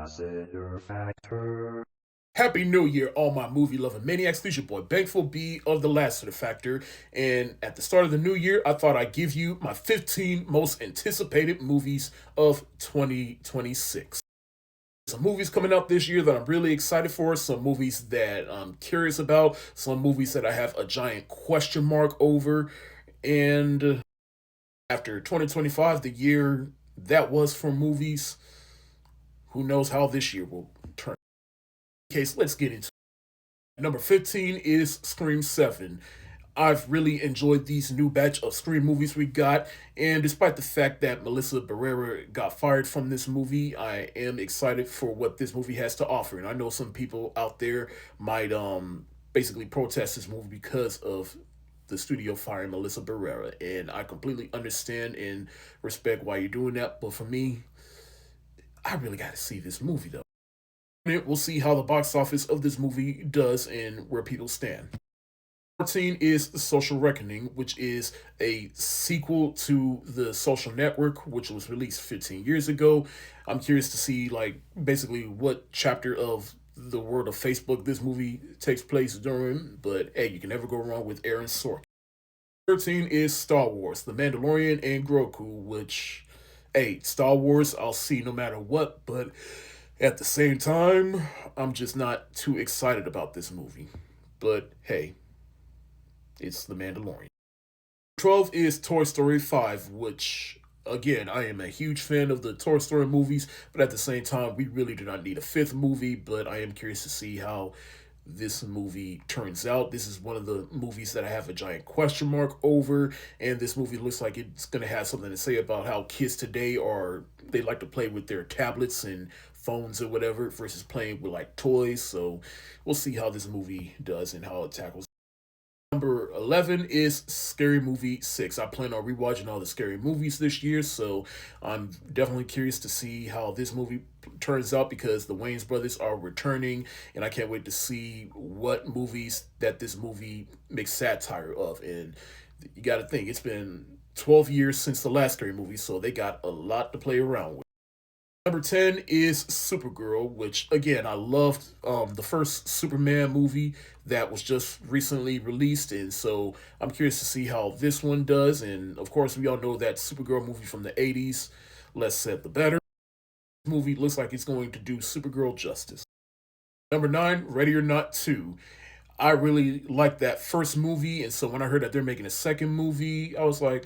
Ambassador Factor. Happy New Year, all my movie loving maniacs. This your boy Bankful B of the Last of the Factor. And at the start of the new year, I thought I'd give you my 15 most anticipated movies of 2026. Some movies coming out this year that I'm really excited for, some movies that I'm curious about, some movies that I have a giant question mark over. And after 2025, the year that was for movies, who knows how this year will turn. In case, let's get into it. Number 15 is Scream 7. I've really enjoyed these new batch of Scream movies we got, and despite the fact that Melissa Barrera got fired from this movie, I am excited for what this movie has to offer. And I know some people out there might basically protest this movie because of the studio firing Melissa Barrera, and I completely understand and respect why you're doing that. But for me, I really got to see this movie though. We'll see how the box office of this movie does and where people stand. 14 is The Social Reckoning, which is a sequel to The Social Network, which was released 15 years ago. I'm curious to see, basically what chapter of the world of Facebook this movie takes place during, but hey, you can never go wrong with Aaron Sorkin. 13 is Star Wars, The Mandalorian and Grogu, which, hey, Star Wars, I'll see no matter what, but at the same time, I'm just not too excited about this movie. But hey, it's The Mandalorian. 12 is Toy Story 5, which, again, I am a huge fan of the Toy Story movies, but at the same time, we really do not need a fifth movie, but I am curious to see how this movie turns out. This is one of the movies that I have a giant question mark over, and this movie looks like it's going to have something to say about how kids today they like to play with their tablets and phones or whatever versus playing with like toys. So we'll see how this movie does and how it tackles. Number 11 is Scary Movie 6. I plan on rewatching all the scary movies this year, so I'm definitely curious to see how this movie turns out because the Wayans brothers are returning, and I can't wait to see what movies that this movie makes satire of. And you got to think, it's been 12 years since the last scary movie, so they got a lot to play around with. Number 10 is Supergirl, which, again, I loved the first Superman movie that was just recently released, and so I'm curious to see how this one does. And, of course, we all know that Supergirl movie from the 80s, less said the better. This movie looks like it's going to do Supergirl justice. Number 9, Ready or Not 2. I really liked that first movie, and so when I heard that they're making a second movie, I was like,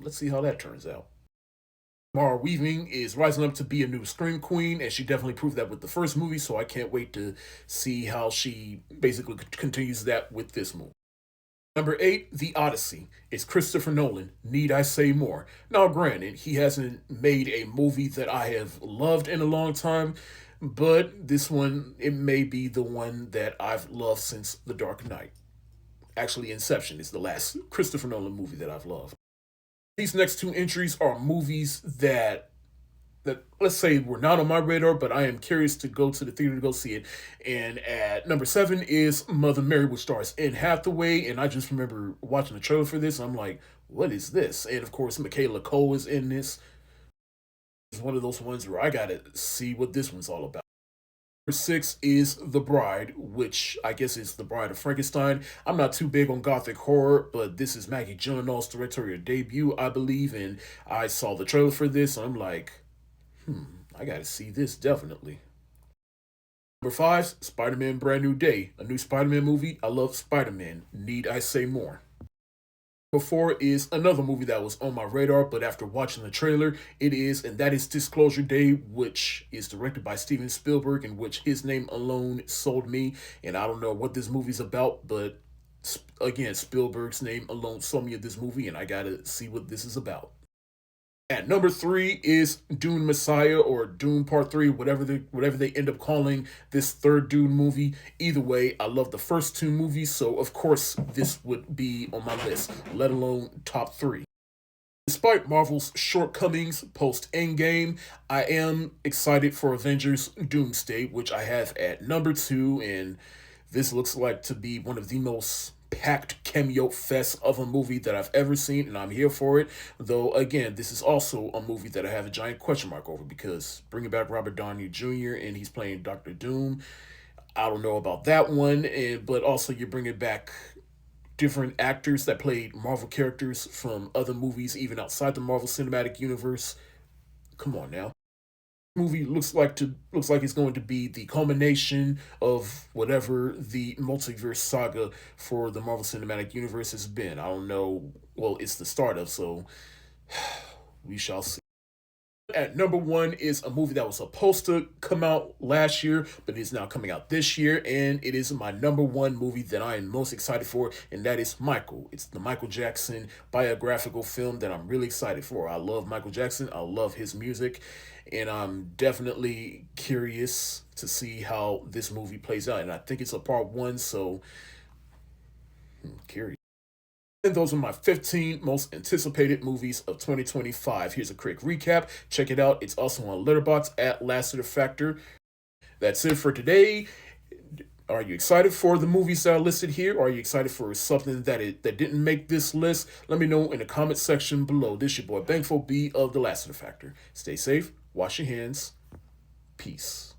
let's see how that turns out. Mara Weaving is rising up to be a new Scream Queen, and she definitely proved that with the first movie, so I can't wait to see how she basically continues that with this movie. Number 8, The Odyssey. It's Christopher Nolan. Need I say more? Now, granted, he hasn't made a movie that I have loved in a long time, but this one, it may be the one that I've loved since The Dark Knight. Actually, Inception is the last Christopher Nolan movie that I've loved. These next two entries are movies that let's say were not on my radar, but I am curious to go to the theater to go see it. And at number 7 is Mother Mary, which stars Anne Hathaway. And I just remember watching the trailer for this. I'm like, what is this? And of course, Michaela Cole is in this. It's one of those ones where I gotta see what this one's all about. Number 6 is The Bride, which I guess is The Bride of Frankenstein. I'm not too big on gothic horror, but this is Maggie Gyllenhaal's directorial debut, I believe, and I saw the trailer for this, and I'm like, I gotta see this definitely. Number 5, Spider-Man Brand New Day, a new Spider-Man movie. I love Spider-Man. Need I say more? Number 4 is another movie that was on my radar, but after watching the trailer, and that is Disclosure Day, which is directed by Steven Spielberg, in which his name alone sold me. And I don't know what this movie's about, but again, Spielberg's name alone sold me at this movie, and I gotta see what this is about. At number 3 is Dune Messiah or Dune Part 3, whatever they end up calling this third Dune movie. Either way, I love the first two movies, so of course this would be on my list, let alone top 3. Despite Marvel's shortcomings post Endgame, I am excited for Avengers Doomsday, which I have at number 2, and this looks like to be one of the most packed cameo fest of a movie that I've ever seen, and I'm here for it. Though, again, this is also a movie that I have a giant question mark over because bringing back Robert Downey Jr. and he's playing Doctor Doom. I don't know about that one, but also you're bringing back different actors that played Marvel characters from other movies, even outside the Marvel Cinematic Universe. Come on now. Movie looks like it's going to be the culmination of whatever the multiverse saga for the Marvel Cinematic Universe has been. I don't know. Well, it's the start of, so we shall see. At number one is a movie that was supposed to come out last year, but is now coming out this year, and it is my number one movie that I am most excited for, and that is Michael. It's the Michael Jackson biographical film that I'm really excited for. I love Michael Jackson, I love his music, and I'm definitely curious to see how this movie plays out. And I think it's a part one, so curious. And those are my 15 most anticipated movies of 2025. Here's a quick recap. Check it out. It's also on Letterboxd at Last of the Factor. That's it for today. Are you excited for the movies that are listed here? Or are you excited for something that didn't make this list? Let me know in the comment section below. This your boy Bankful B of the Last of the Factor. Stay safe. Wash your hands. Peace.